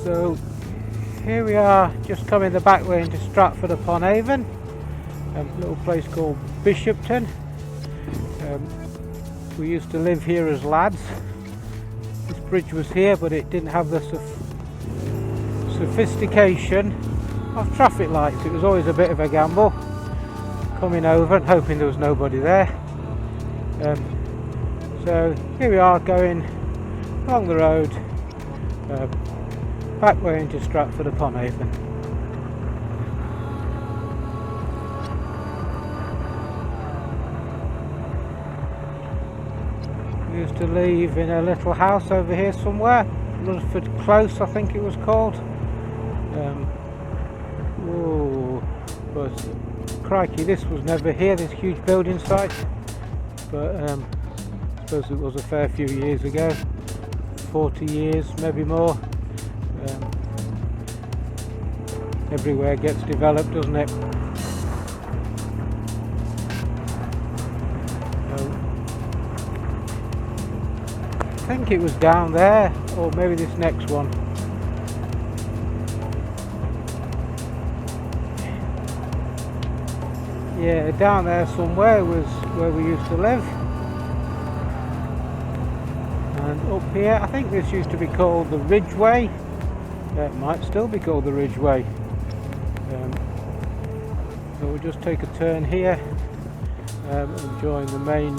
So here we are, just coming the back way into Stratford upon Avon, a little place called Bishopton. We used to live here as lads. This bridge was here, but it didn't have the sophistication of traffic lights. It was always a bit of a gamble coming over and hoping there was nobody there. So here we are going along the road back way into Stratford upon Avon. We used to live in a little house over here somewhere, Rutherford Close I think it was called. But crikey, this was never here, this huge building site, but I suppose it was a fair few years ago, 40 years maybe more. Everywhere gets developed, doesn't it? I think it was down there, or maybe this next one. Yeah, down there somewhere was where we used to live. And up here, I think this used to be called the Ridgeway. It might still be called the Ridgeway. So we'll just take a turn here and join the main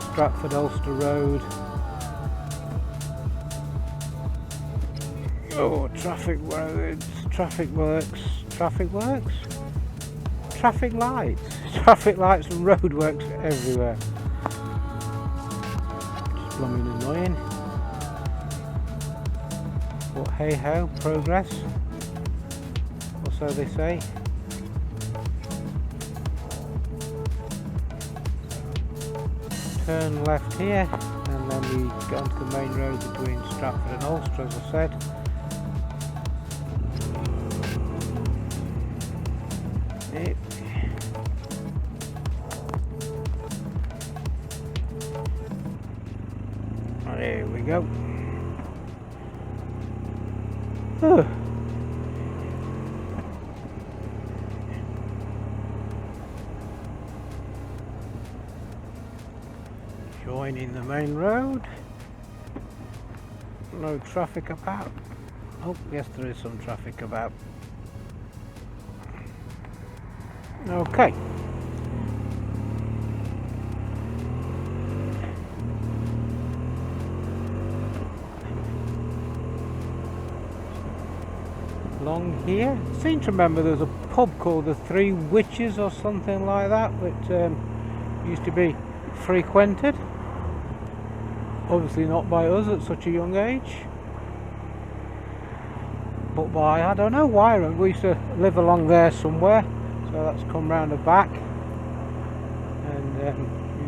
Stratford Ulster Road. Oh, traffic roads, traffic works, traffic lights and road works everywhere. Just blooming annoying. But hey ho, progress, or so they say. Turn left here and then we get onto the main road between Stratford and Ulster, as I said. There we go. Joining the main road. No traffic about. Oh, yes, there is some traffic about. Okay. Along here, I seem to remember there's a pub called the Three Witches or something like that, which used to be frequented. Obviously not by us at such a young age, but by, I don't know why, we used to live along there somewhere, so that's come round the back, and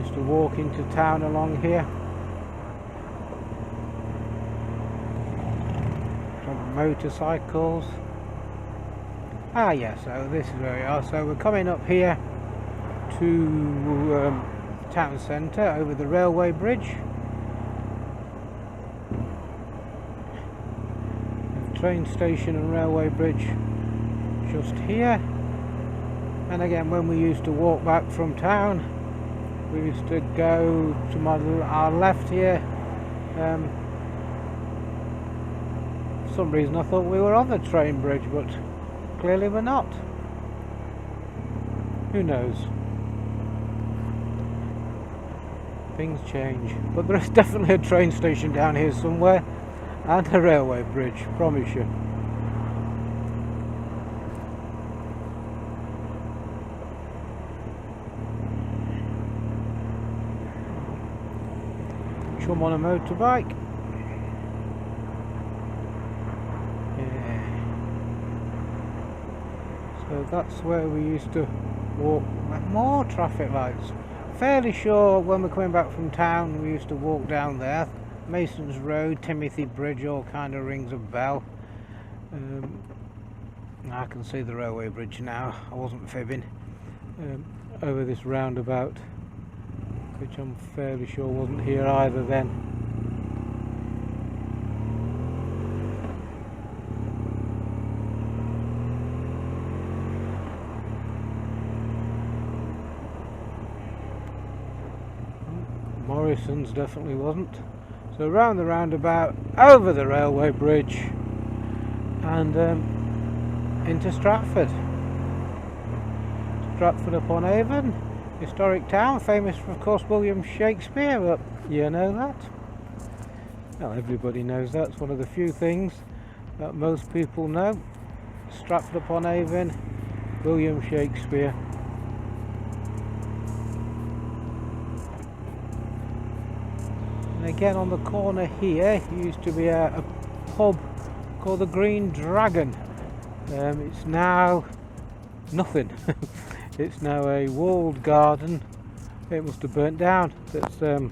used to walk into town along here. Some motorcycles. Ah yes, so this is where we are. So we're coming up here to town centre over the railway bridge. Train station and railway bridge just here. And again, when we used to walk back from town, we used to go to our left here. For some reason I thought we were on the train bridge, but clearly we're not. Who knows? Things change. But there is definitely a train station down here somewhere, and a railway bridge, promise you. Chum on a motorbike. Yeah. So that's where we used to walk. More traffic lights. Fairly sure when we're coming back from town we used to walk down there. Mason's Road, Timothy Bridge, all kind of rings a bell. I can see the railway bridge now, I wasn't fibbing. Over this roundabout, which I'm fairly sure wasn't here either then. Morrison's definitely wasn't. So round the roundabout, over the railway bridge, and into Stratford. Stratford upon Avon, historic town, famous for, of course, William Shakespeare, but you know that. Well, everybody knows that. It's one of the few things that most people know. Stratford upon Avon, William Shakespeare. And again, on the corner here used to be a pub called the Green Dragon. It's now nothing. It's now a walled garden. It must have burnt down. That's the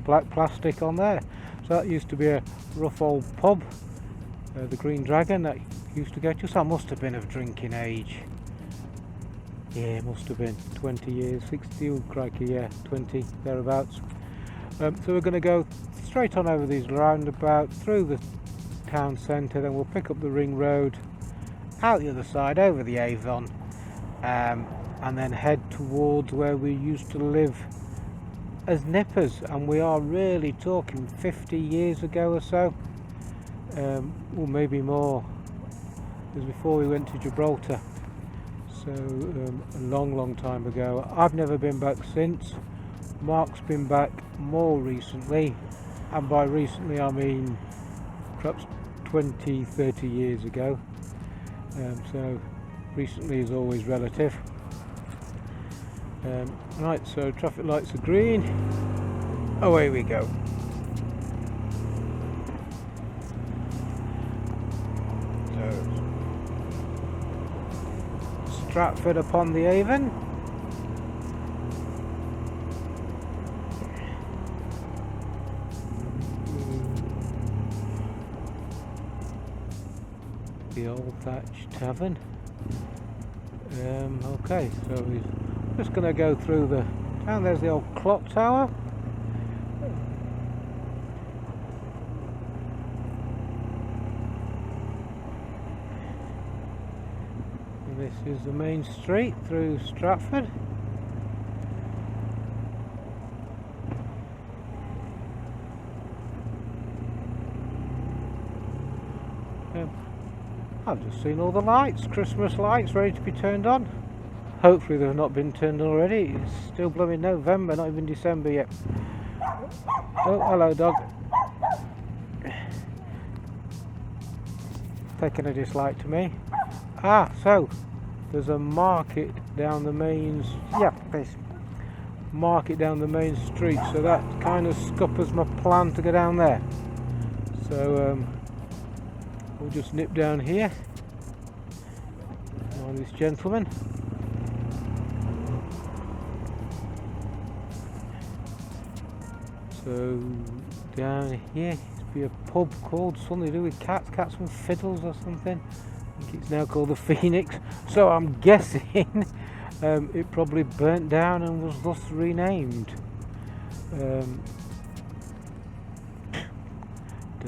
black plastic on there. So that used to be a rough old pub, the Green Dragon, that used to go to. So that must have been of drinking age. Yeah, it must have been 20 years, 60, oh crikey, yeah, 20 thereabouts. So we're going to go straight on over these roundabouts through the town centre, then we'll pick up the ring road out the other side over the Avon, and then head towards where we used to live as nippers, and we are really talking 50 years ago or so, or maybe more. It was before we went to Gibraltar, so a long time ago. I've never been back since. Mark's been back more recently, and by recently I mean perhaps 20-30 years ago. So recently is always relative. Right, so traffic lights are green. Away we go. So Stratford upon the Avon. The old thatched tavern. Okay, so we're just going to go through the town. There's the old clock tower. And this is the main street through Stratford. I've just seen all the lights, Christmas lights ready to be turned on. Hopefully they've not been turned on already. It's still blooming November, not even December yet. Oh, hello dog. Taking a dislike to me. So there's a market down the main, market down the main street, so that kind of scuppers my plan to go down there. So we'll just nip down here on this gentleman. So down here used to be a pub called something to do with cats and fiddles or something. I think it's now called the Phoenix. So I'm guessing it probably burnt down and was thus renamed. Don't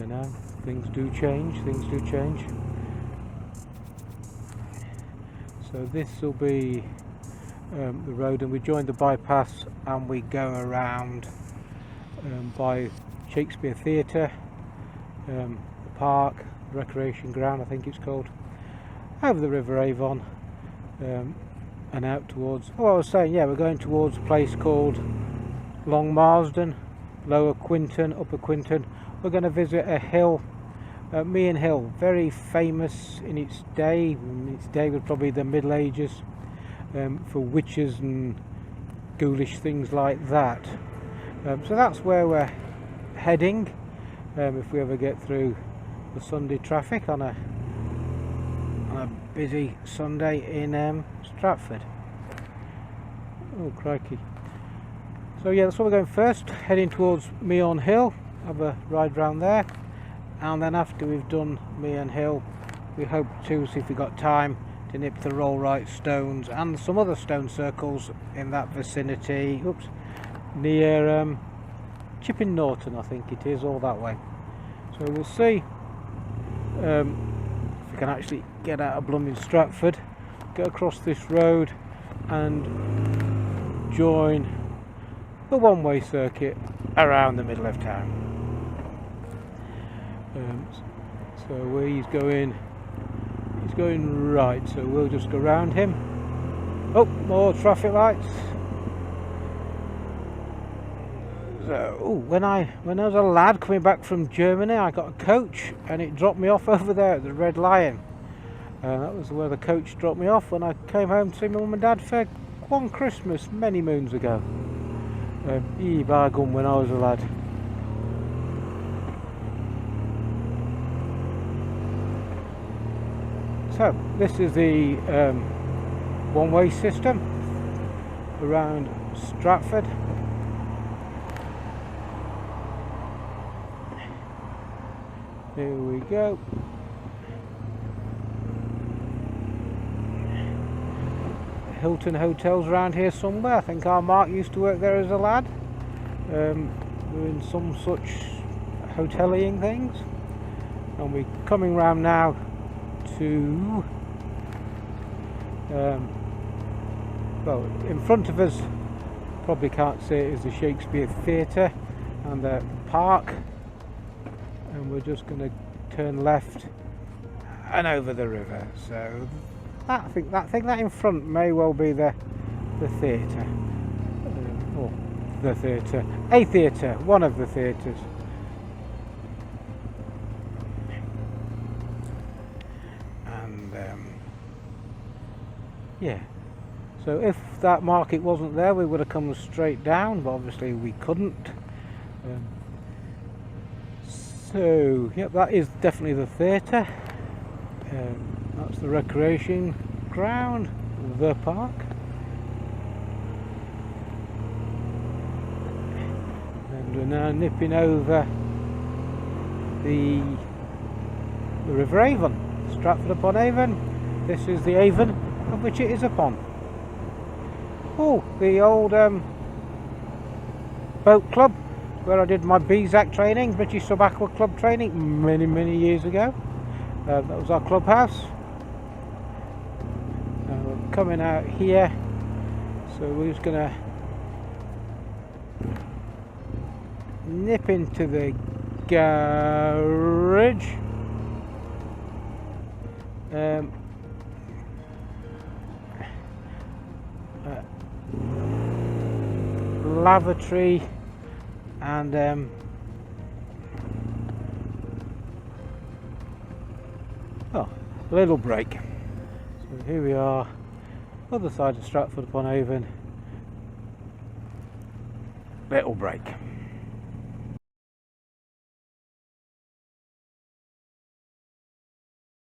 know. Things do change. So this will be the road, and we join the bypass and we go around by Shakespeare Theatre, the park, recreation ground I think it's called, over the River Avon, and out towards, I was saying, we're going towards a place called Long Marsden, Lower Quinton, Upper Quinton. We're going to visit a hill, Meon Hill, very famous in its day. Its day was probably the Middle Ages, for witches and ghoulish things like that. So that's where we're heading, if we ever get through the Sunday traffic on a busy Sunday in Stratford. Oh crikey. So that's where we're going first, heading towards Meon Hill, have a ride round there, and then after we've done Meon Hill we hope to, see if we've got time, to nip the Rollright Stones and some other stone circles in that vicinity, near Chipping Norton I think it is, all that way. So we'll see if we can actually get out of blooming Stratford, go across this road and join the one-way circuit around the middle of town. So where he's going right, so we'll just go round him. Oh, more traffic lights. So, when I was a lad coming back from Germany, I got a coach and it dropped me off over there at the Red Lion. That was where the coach dropped me off when I came home to see my mum and dad for one Christmas many moons ago. By gum, when I was a lad. So this is the one-way system around Stratford. Here we go. Hilton Hotels around here somewhere. I think our Mark used to work there as a lad, doing some such hotelling things. And we're coming round now to well, in front of us, probably can't see it, is the Shakespeare Theatre and the park, and we're just going to turn left and over the river. So I think that in front may well be the theatre, or the theatre, a theatre, one of the theatres. And yeah, so if that market wasn't there, we would have come straight down, but obviously we couldn't. So yep, that is definitely the theatre. That's the recreation ground, the park. And we're now nipping over the River Avon, Stratford upon Avon. This is the Avon of which it is upon. Oh, the old boat club where I did my BZAC training, British Sub Aqua Club training, many years ago. That was our clubhouse. We're coming out here, so we're just gonna nip into the garage. Lavatory and a little break. So here we are, other side of Stratford upon Avon, little break.